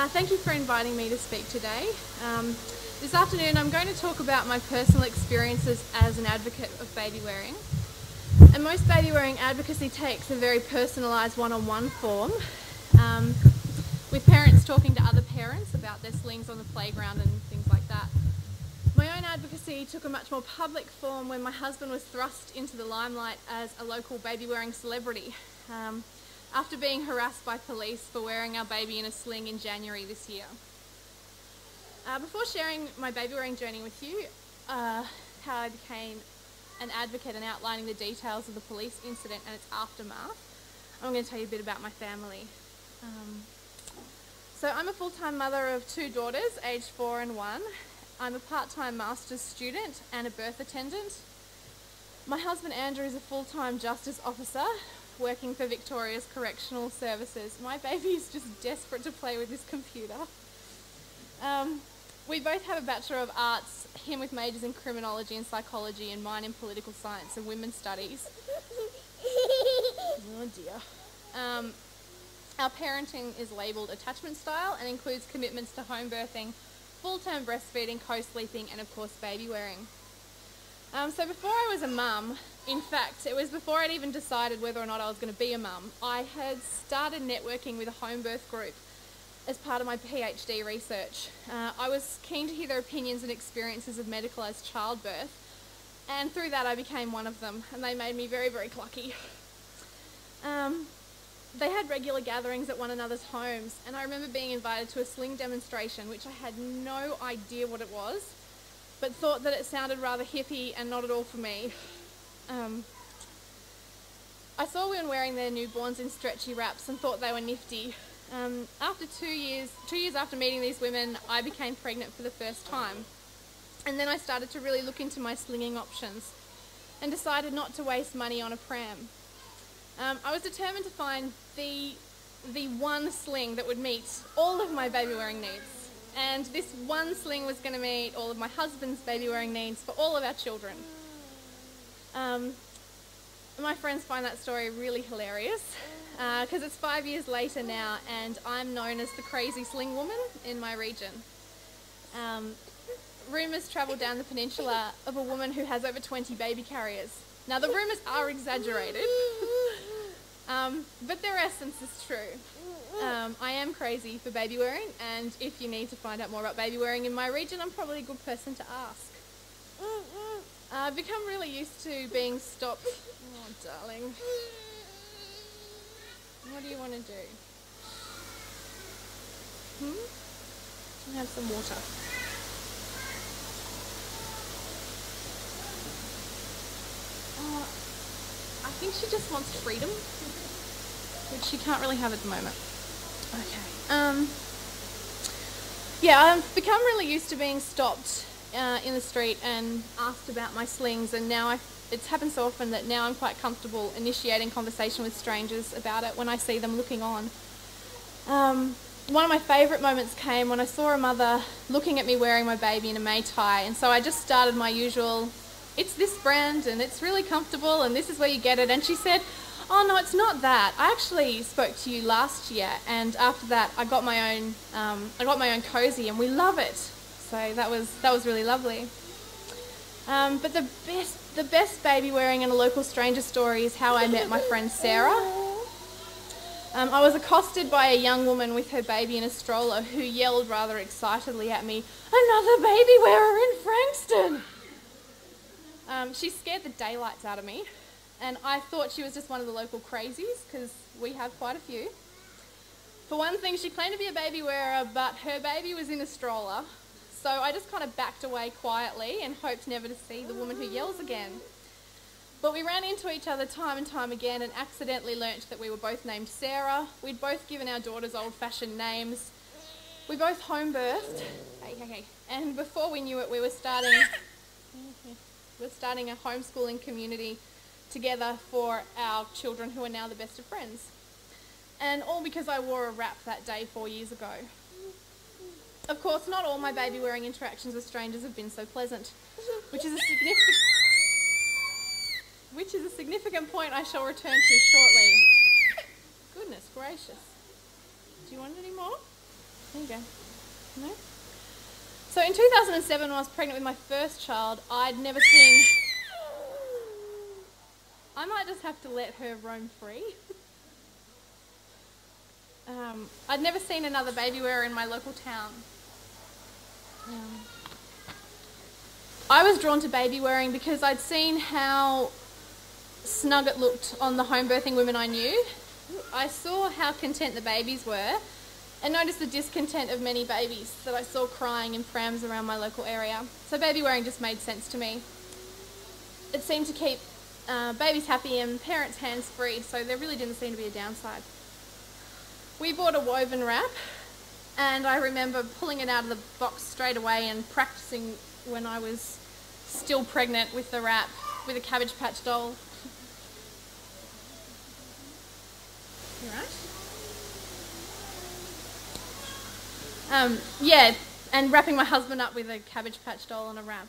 Thank you for inviting me to speak today. This afternoon I'm going to talk about my personal experiences as an advocate of baby wearing. And most baby wearing advocacy takes a very personalised one-on-one form, with parents talking to other parents about their slings on the playground and things like that. My own advocacy took a much more public form when my husband was thrust into the limelight as a local baby wearing celebrity, after being harassed by police for wearing our baby in a sling in January this year. Before sharing my baby wearing journey with you, how I became an advocate and outlining the details of the police incident and its aftermath, I'm going to tell you a bit about my family. So I'm a full-time mother of 2 daughters, aged 4 and 1. I'm a part-time master's student and a birth attendant. My husband Andrew is a full-time justice officer working for Victoria's Correctional Services. My baby is just desperate to play with this computer. We both have a Bachelor of Arts, him with majors in criminology and psychology and mine in political science and women's studies. Oh dear. Our parenting is labelled attachment style and includes commitments to home birthing, full-term breastfeeding, co-sleeping and of course baby wearing. So before I was a mum, in fact it was before I'd even decided whether or not I was going to be a mum, I had started networking with a home birth group as part of my PhD research. I was keen to hear their opinions and experiences of medicalised childbirth, and through that I became one of them, and they made me very, very clucky. They had regular gatherings at one another's homes, and I remember being invited to a sling demonstration, which I had no idea what it was, but thought that it sounded rather hippie and not at all for me. I saw women wearing their newborns in stretchy wraps and thought they were nifty. After 2 years after meeting these women, I became pregnant for the first time. And then I started to really look into my slinging options and decided not to waste money on a pram. I was determined to find the one sling that would meet all of my baby wearing needs. And this one sling was going to meet all of my husband's baby wearing needs for all of our children. My friends find that story really hilarious because it's 5 years later now and I'm known as the crazy sling woman in my region. Rumours travel down the peninsula of a woman who has over 20 baby carriers. Now the rumours are exaggerated, but their essence is true. I am crazy for baby wearing, and if you need to find out more about baby wearing in my region, I'm probably a good person to ask. I've become really used to being stopped. Oh, darling. What do you want to do? I'll have some water. I think she just wants freedom, which she can't really have at the moment. Okay. Yeah, I've become really used to being stopped in the street and asked about my slings, and now it's happened so often that now I'm quite comfortable initiating conversation with strangers about it when I see them looking on. One of my favourite moments came when I saw a mother looking at me wearing my baby in a May tie, and so I just started my usual, it's this brand and it's really comfortable and this is where you get it, and she said, oh no, it's not that. I actually spoke to you last year, and after that I got my own cozy and we love it. So that was really lovely. But the best baby wearing and a local stranger story is how I met my friend Sarah. I was accosted by a young woman with her baby in a stroller who yelled rather excitedly at me, "Another baby wearer in Frankston!" She scared the daylights out of me, and I thought she was just one of the local crazies, because we have quite a few. For one thing, she claimed to be a baby wearer, but her baby was in a stroller. So I just kind of backed away quietly and hoped never to see the woman who yells again. But we ran into each other time and time again and accidentally learnt that we were both named Sarah. We'd both given our daughters old-fashioned names. We both home birthed. And before we knew it, we were starting a homeschooling community together for our children who are now the best of friends. And all because I wore a wrap that day 4 years ago. Of course, not all my baby wearing interactions with strangers have been so pleasant, which is a significant point I shall return to shortly. Goodness gracious. Do you want any more? There you go. No? So in 2007, when I was pregnant with my first child, I'd never seen... I might just have to let her roam free. I'd never seen another baby wearer in my local town. I was drawn to baby wearing because I'd seen how snug it looked on the home birthing women I knew. I saw how content the babies were and noticed the discontent of many babies that I saw crying in prams around my local area. So baby wearing just made sense to me. It seemed to keep babies happy and parents hands free, so there really didn't seem to be a downside. We bought a woven wrap, and I remember pulling it out of the box straight away and practicing when I was still pregnant with the wrap with a Cabbage Patch doll. You right? Yeah, and wrapping my husband up with a Cabbage Patch doll on a wrap.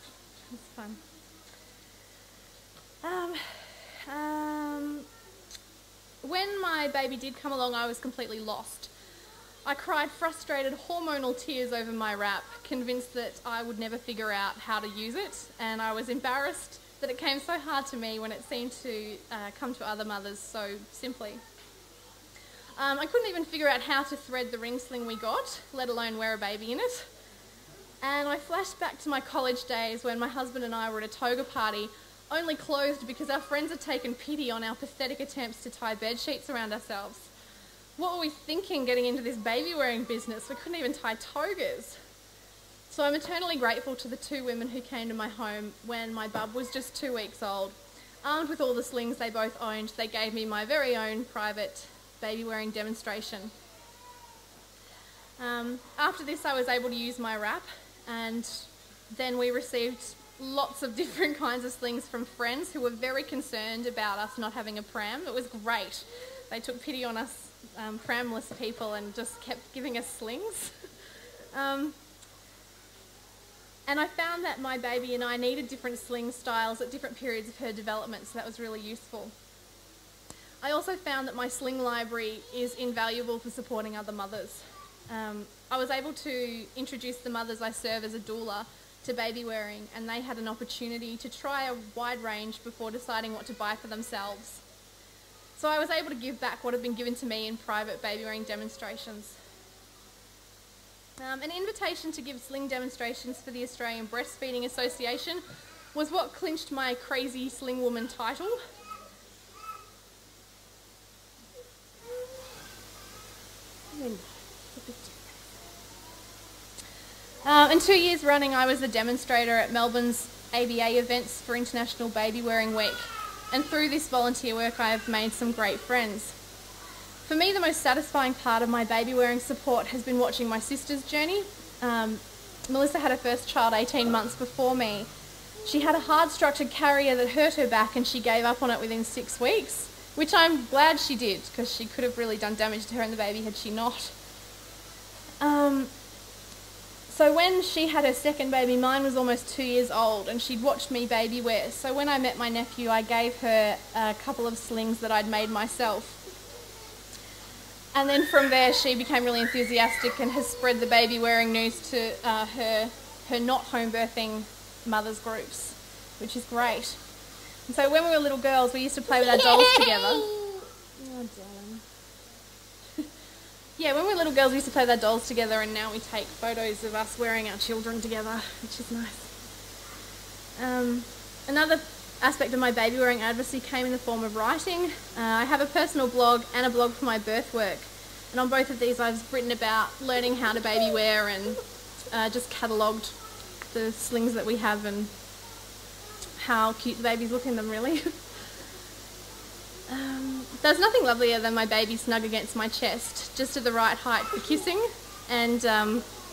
It was fun. When my baby did come along, I was completely lost. I cried frustrated, hormonal tears over my wrap, convinced that I would never figure out how to use it, and I was embarrassed that it came so hard to me when it seemed to come to other mothers so simply. I couldn't even figure out how to thread the ring sling we got, let alone wear a baby in it. And I flashed back to my college days when my husband and I were at a toga party, only clothed because our friends had taken pity on our pathetic attempts to tie bed sheets around ourselves. What were we thinking getting into this baby wearing business? We couldn't even tie togas. So I'm eternally grateful to the two women who came to my home when my bub was just 2 weeks old. Armed with all the slings they both owned, they gave me my very own private baby wearing demonstration. After this, I was able to use my wrap, and then we received lots of different kinds of slings from friends who were very concerned about us not having a pram. It was great. They took pity on us pramless people and just kept giving us slings. And I found that my baby and I needed different sling styles at different periods of her development, so that was really useful. I also found that my sling library is invaluable for supporting other mothers. I was able to introduce the mothers I serve as a doula to baby wearing, and they had an opportunity to try a wide range before deciding what to buy for themselves. So I was able to give back what had been given to me in private baby wearing demonstrations. An invitation to give sling demonstrations for the Australian Breastfeeding Association was what clinched my Crazy Sling Woman title. And 2 years running, I was a demonstrator at Melbourne's ABA events for International Baby Wearing Week. And through this volunteer work, I have made some great friends. For me, the most satisfying part of my baby wearing support has been watching my sister's journey. Melissa had her first child 18 months before me. She had a hard-structured carrier that hurt her back, and she gave up on it within 6 weeks, which I'm glad she did, because she could have really done damage to her and the baby had she not. So when she had her second baby, mine was almost 2 years old, and she'd watched me baby wear. So when I met my nephew, I gave her a couple of slings that I'd made myself. And then from there, she became really enthusiastic and has spread the baby wearing news to her not home birthing mothers groups, which is great. And so when we were little girls, we used to play with our dolls together. Oh, darling. Yeah, when we were little girls, we used to play with our dolls together, and now we take photos of us wearing our children together, which is nice. Another aspect of my baby wearing advocacy came in the form of writing. I have a personal blog and a blog for my birth work, and on both of these I've written about learning how to baby wear and just catalogued the slings that we have and how cute the babies look in them, really. There's nothing lovelier than my baby snug against my chest, just at the right height for kissing and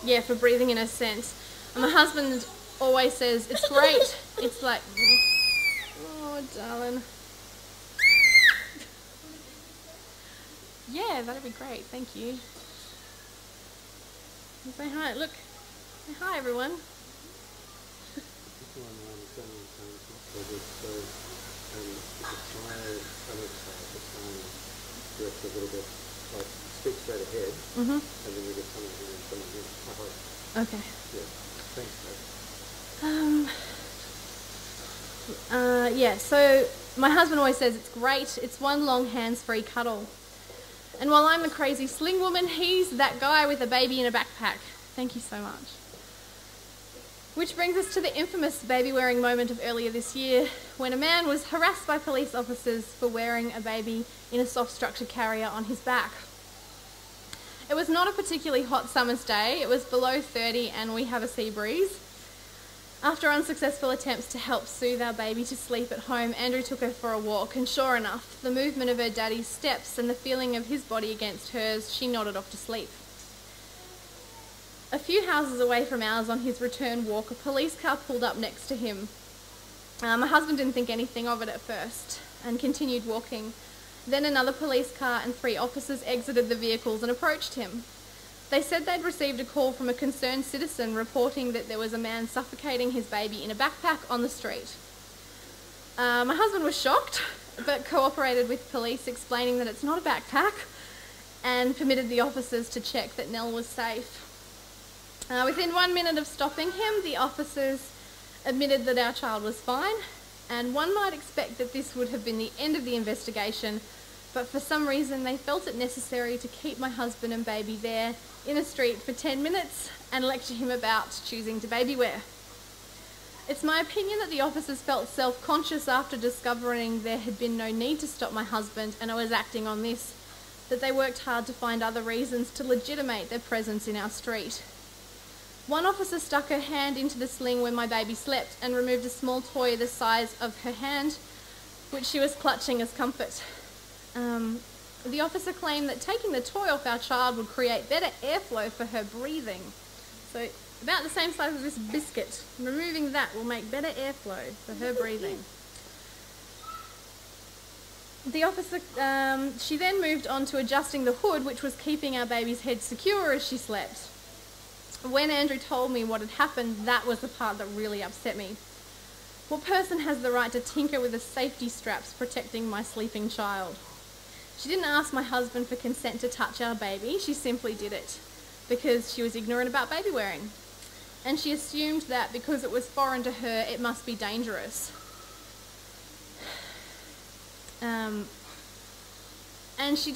yeah, for breathing in her scent. And my husband always says, it's great. It's like, oh darling. Yeah, that'd be great, thank you. Say hi, look. Say hi everyone. A little bit like speak straight ahead, and then we get someone here and someone here. I hope. Okay. Yeah. Thanks, Dave. Yeah, so my husband always says it's great, it's one long hands-free cuddle. And while I'm the crazy sling woman, he's that guy with a baby in a backpack. Thank you so much. Which brings us to the infamous baby wearing moment of earlier this year, when a man was harassed by police officers for wearing a baby in a soft structure carrier on his back. It was not a particularly hot summer's day, it was below 30 and we have a sea breeze. After unsuccessful attempts to help soothe our baby to sleep at home, Andrew took her for a walk, and sure enough, the movement of her daddy's steps and the feeling of his body against hers, she nodded off to sleep. A few houses away from ours on his return walk, a police car pulled up next to him. My husband didn't think anything of it at first and continued walking. Then another police car and 3 officers exited the vehicles and approached him. They said they'd received a call from a concerned citizen reporting that there was a man suffocating his baby in a backpack on the street. My husband was shocked, but cooperated with police, explaining that it's not a backpack, and permitted the officers to check that Nell was safe. Within 1 minute of stopping him, the officers admitted that our child was fine, and one might expect that this would have been the end of the investigation, but for some reason they felt it necessary to keep my husband and baby there in a street for 10 minutes and lecture him about choosing to baby wear. It's my opinion that the officers felt self-conscious after discovering there had been no need to stop my husband and I was acting on this, that they worked hard to find other reasons to legitimate their presence in our street. One officer stuck her hand into the sling where my baby slept and removed a small toy the size of her hand, which she was clutching as comfort. The officer claimed that taking the toy off our child would create better airflow for her breathing. So about the same size as this biscuit. Removing that will make better airflow for her breathing. The officer, she then moved on to adjusting the hood, which was keeping our baby's head secure as she slept. When Andrew told me what had happened, that was the part that really upset me. What person has the right to tinker with the safety straps protecting my sleeping child? She didn't ask my husband for consent to touch our baby, she simply did it because she was ignorant about baby wearing. And she assumed that because it was foreign to her, it must be dangerous. And she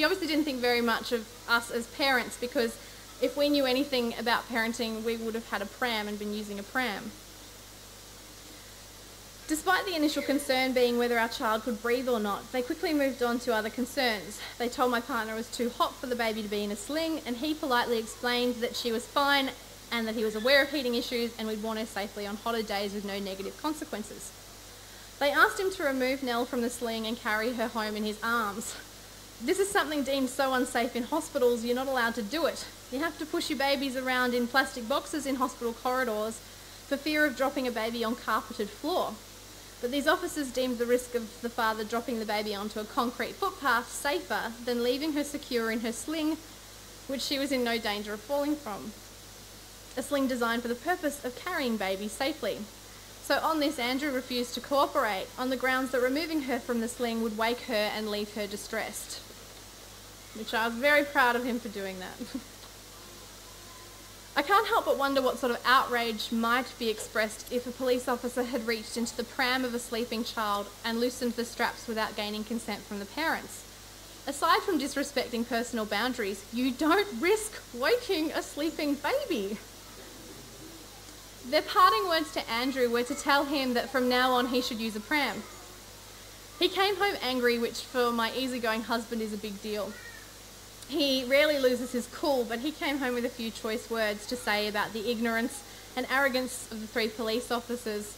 obviously didn't think very much of us as parents, because if we knew anything about parenting, we would have had a pram and been using a pram. Despite the initial concern being whether our child could breathe or not, they quickly moved on to other concerns. They told my partner it was too hot for the baby to be in a sling, and he politely explained that she was fine and that he was aware of heating issues and we'd warn her safely on hotter days with no negative consequences. They asked him to remove Nell from the sling and carry her home in his arms. This is something deemed so unsafe in hospitals, you're not allowed to do it. You have to push your babies around in plastic boxes in hospital corridors for fear of dropping a baby on carpeted floor. But these officers deemed the risk of the father dropping the baby onto a concrete footpath safer than leaving her secure in her sling, which she was in no danger of falling from. A sling designed for the purpose of carrying babies safely. So on this, Andrew refused to cooperate on the grounds that removing her from the sling would wake her and leave her distressed, which I was very proud of him for doing that. I can't help but wonder what sort of outrage might be expressed if a police officer had reached into the pram of a sleeping child and loosened the straps without gaining consent from the parents. Aside from disrespecting personal boundaries, you don't risk waking a sleeping baby. Their parting words to Andrew were to tell him that from now on he should use a pram. He came home angry, which for my easygoing husband is a big deal. He rarely loses his cool, but he came home with a few choice words to say about the ignorance and arrogance of the 3 police officers.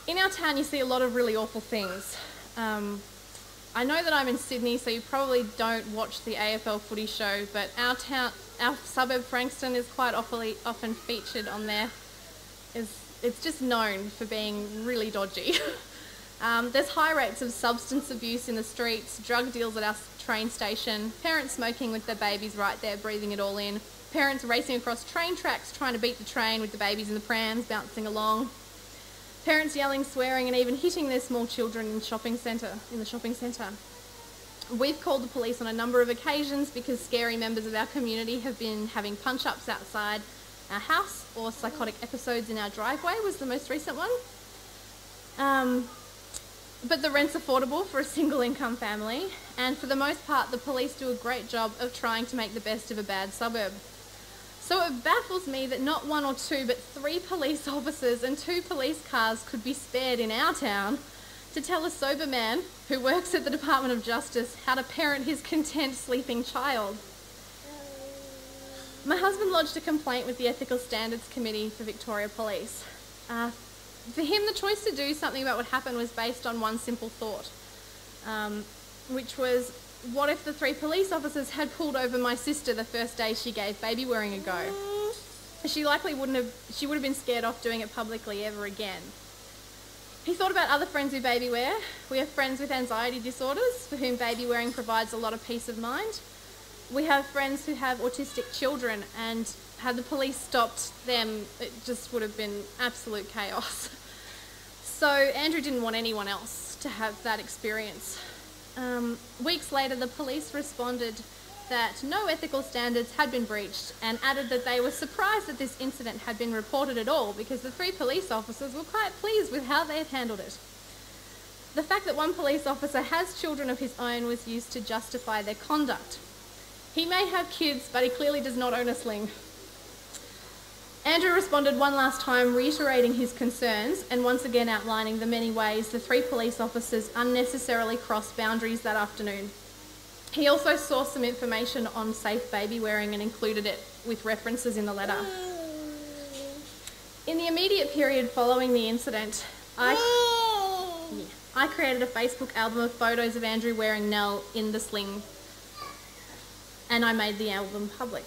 In our town you see a lot of really awful things. I know that I'm in Sydney, so you probably don't watch the AFL footy show, but our suburb Frankston is quite often featured on there. It's just known for being really dodgy. There's high rates of substance abuse in the streets, drug deals at our train station, parents smoking with their babies right there, breathing it all in, parents racing across train tracks trying to beat the train with the babies in the prams bouncing along, parents yelling, swearing and even hitting their small children in the shopping centre. We've called the police on a number of occasions because scary members of our community have been having punch-ups outside our house, or psychotic episodes in our driveway was the most recent one. But the rent's affordable for a single income family, and for the most part the police do a great job of trying to make the best of a bad suburb. So it baffles me that not one or two but 3 police officers and 2 police cars could be spared in our town to tell a sober man who works at the Department of Justice how to parent his content sleeping child. My husband lodged a complaint with the Ethical Standards Committee for Victoria Police. For him, the choice to do something about what happened was based on one simple thought, which was, what if the 3 police officers had pulled over my sister the first day she gave baby wearing a go? She would have been scared off doing it publicly ever again. He thought about other friends who baby wear. We have friends with anxiety disorders for whom baby wearing provides a lot of peace of mind. We have friends who have autistic children, and had the police stopped them, it just would have been absolute chaos. So Andrew didn't want anyone else to have that experience. Weeks later, the police responded that no ethical standards had been breached, and added that they were surprised that this incident had been reported at all because the 3 police officers were quite pleased with how they had handled it. The fact that one police officer has children of his own was used to justify their conduct. He may have kids, but he clearly does not own a sling. Andrew responded one last time, reiterating his concerns and once again outlining the many ways the 3 police officers unnecessarily crossed boundaries that afternoon. He also sourced some information on safe baby wearing and included it with references in the letter. In the immediate period following the incident, I created a Facebook album of photos of Andrew wearing Nell in the sling, and I made the album public.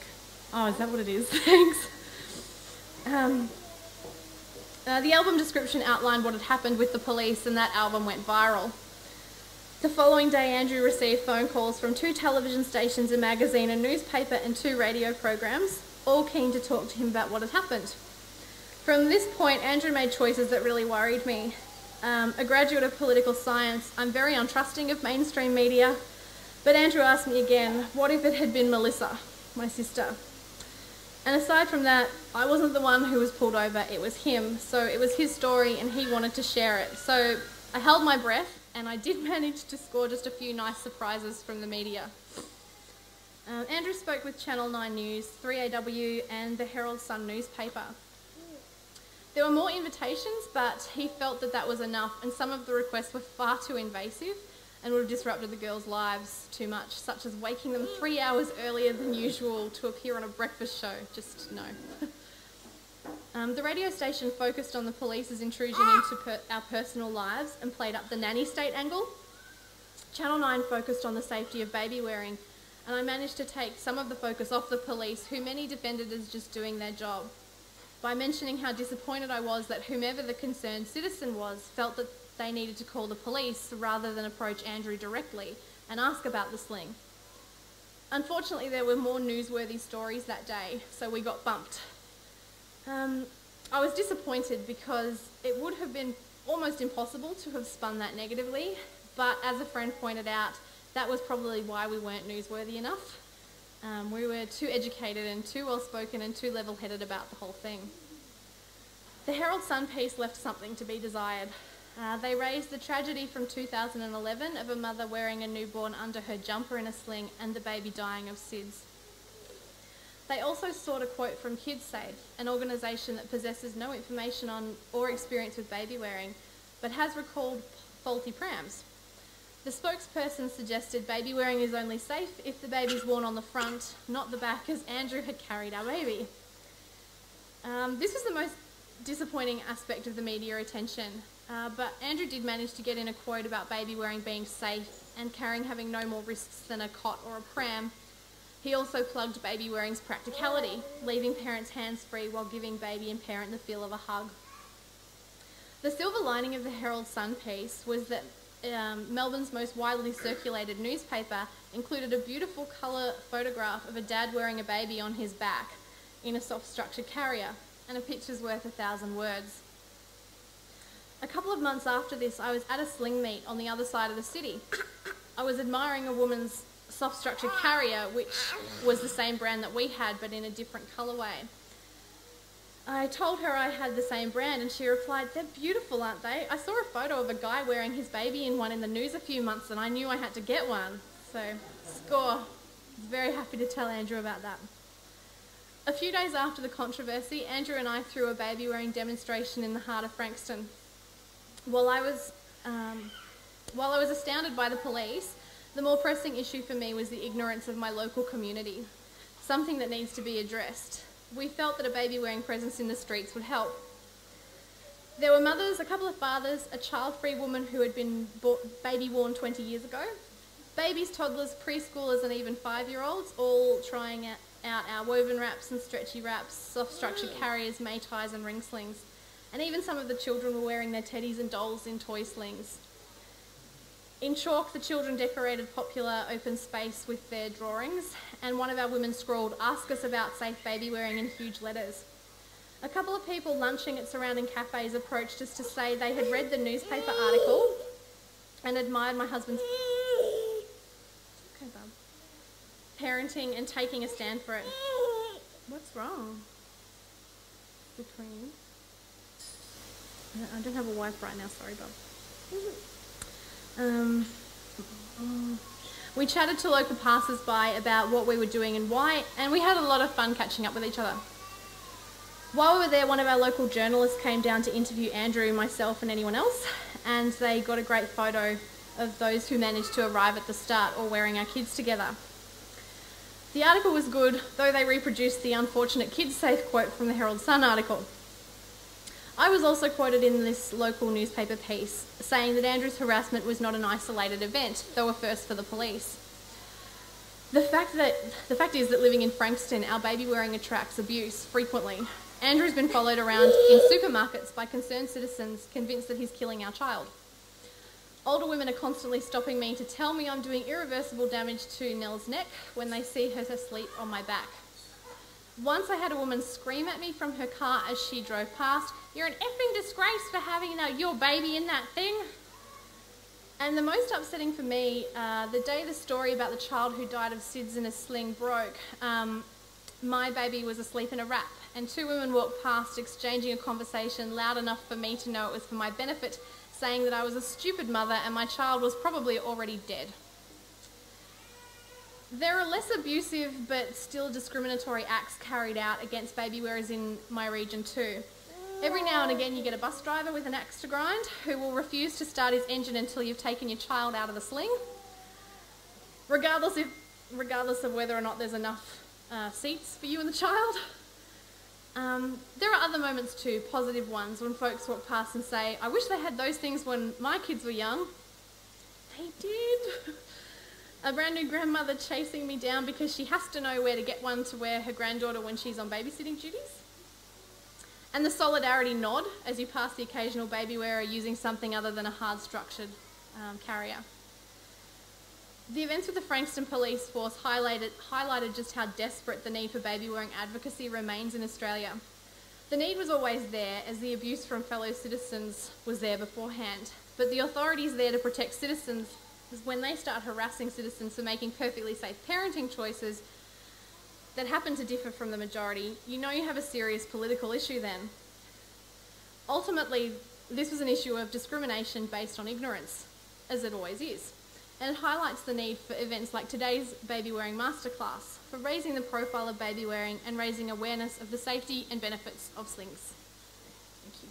Oh, is that what it is? Thanks. The album description outlined what had happened with the police, and that album went viral. The following day, Andrew received phone calls from 2 television stations, a magazine, a newspaper and 2 radio programs, all keen to talk to him about what had happened. From this point, Andrew made choices that really worried me. A graduate of political science, I'm very untrusting of mainstream media, but Andrew asked me again, what if it had been Melissa, my sister? And aside from that, I wasn't the one who was pulled over, it was him, so it was his story and he wanted to share it. So I held my breath, and I did manage to score just a few nice surprises from the media. Andrew spoke with Channel 9 News, 3AW and the Herald Sun newspaper. There were more invitations, but he felt that that was enough, and some of the requests were far too invasive and would have disrupted the girls' lives too much, such as waking them 3 hours earlier than usual to appear on a breakfast show. Just no. The radio station focused on the police's intrusion into our personal lives and played up the nanny state angle. Channel 9 focused on the safety of baby wearing, and I managed to take some of the focus off the police, who many defended as just doing their job, by mentioning how disappointed I was that whomever the concerned citizen was felt that they needed to call the police rather than approach Andrew directly and ask about the sling. Unfortunately, there were more newsworthy stories that day, so we got bumped. I was disappointed because it would have been almost impossible to have spun that negatively, but as a friend pointed out, that was probably why we weren't newsworthy enough. We were too educated and too well-spoken and too level-headed about the whole thing. The Herald Sun piece left something to be desired. They raised the tragedy from 2011 of a mother wearing a newborn under her jumper in a sling and the baby dying of SIDS. They also sought a quote from KidSafe, an organisation that possesses no information on or experience with baby wearing, but has recalled faulty prams. The spokesperson suggested baby wearing is only safe if the baby's worn on the front, not the back, as Andrew had carried our baby. This was the most disappointing aspect of the media attention, but Andrew did manage to get in a quote about baby wearing being safe and carrying having no more risks than a cot or a pram. He also plugged baby wearing's practicality, leaving parents hands-free while giving baby and parent the feel of a hug. The silver lining of the Herald Sun piece was that Melbourne's most widely circulated newspaper included a beautiful colour photograph of a dad wearing a baby on his back in a soft-structured carrier, and a picture's worth 1,000 words. A couple of months after this, I was at a sling meet on the other side of the city. I was admiring a woman's soft structure carrier, which was the same brand that we had, but in a different colourway. I told her I had the same brand, and she replied, "They're beautiful, aren't they? I saw a photo of a guy wearing his baby in one in the news a few months, and I knew I had to get one." So, score. Very happy to tell Andrew about that. A few days after the controversy, Andrew and I threw a baby wearing demonstration in the heart of Frankston. While I was astounded by the police, the more pressing issue for me was the ignorance of my local community, something that needs to be addressed. We felt that a baby wearing presence in the streets would help. There were mothers, a couple of fathers, a child-free woman who had been baby-born 20 years ago, babies, toddlers, preschoolers and even 5-year-olds, all trying out our woven wraps and stretchy wraps, soft structure carriers, may ties and ring slings. And even some of the children were wearing their teddies and dolls in toy slings. In chalk, the children decorated popular open space with their drawings, and one of our women scrawled, "Ask us about safe baby wearing," in huge letters. A couple of people lunching at surrounding cafes approached us to say they had read the newspaper article and admired my husband's parenting and taking a stand for it. What's wrong? Between... I don't have a wife right now, sorry, Bob. We chatted to local passers-by about what we were doing and why, and we had a lot of fun catching up with each other. While we were there, one of our local journalists came down to interview Andrew, myself and anyone else, and they got a great photo of those who managed to arrive at the start all wearing our kids together. The article was good, though they reproduced the unfortunate kids safe quote from the Herald Sun article. I was also quoted in this local newspaper piece, saying that Andrew's harassment was not an isolated event, though a first for the police. The fact is that living in Frankston, our baby wearing attracts abuse frequently. Andrew's been followed around in supermarkets by concerned citizens convinced that he's killing our child. Older women are constantly stopping me to tell me I'm doing irreversible damage to Nell's neck when they see her asleep on my back. Once I had a woman scream at me from her car as she drove past, "You're an effing disgrace for having your baby in that thing." And the most upsetting for me, the day the story about the child who died of SIDS in a sling broke, my baby was asleep in a wrap, and two women walked past exchanging a conversation loud enough for me to know it was for my benefit, saying that I was a stupid mother and my child was probably already dead. There are less abusive but still discriminatory acts carried out against baby wearers in my region too. Every now and again you get a bus driver with an axe to grind who will refuse to start his engine until you've taken your child out of the sling, regardless of whether or not there's enough seats for you and the child. There are other moments too, positive ones, when folks walk past and say, "I wish they had those things when my kids were young." They did. A brand new grandmother chasing me down because she has to know where to get one to wear her granddaughter when she's on babysitting duties. And the solidarity nod as you pass the occasional baby wearer using something other than a hard-structured carrier. The events with the Frankston Police Force highlighted just how desperate the need for baby-wearing advocacy remains in Australia. The need was always there, as the abuse from fellow citizens was there beforehand, but the authorities there to protect citizens is when they start harassing citizens for making perfectly safe parenting choices that happen to differ from the majority. You know you have a serious political issue then. Ultimately, this was an issue of discrimination based on ignorance, as it always is. And it highlights the need for events like today's Babywearing Masterclass, for raising the profile of baby wearing and raising awareness of the safety and benefits of slings. Thank you.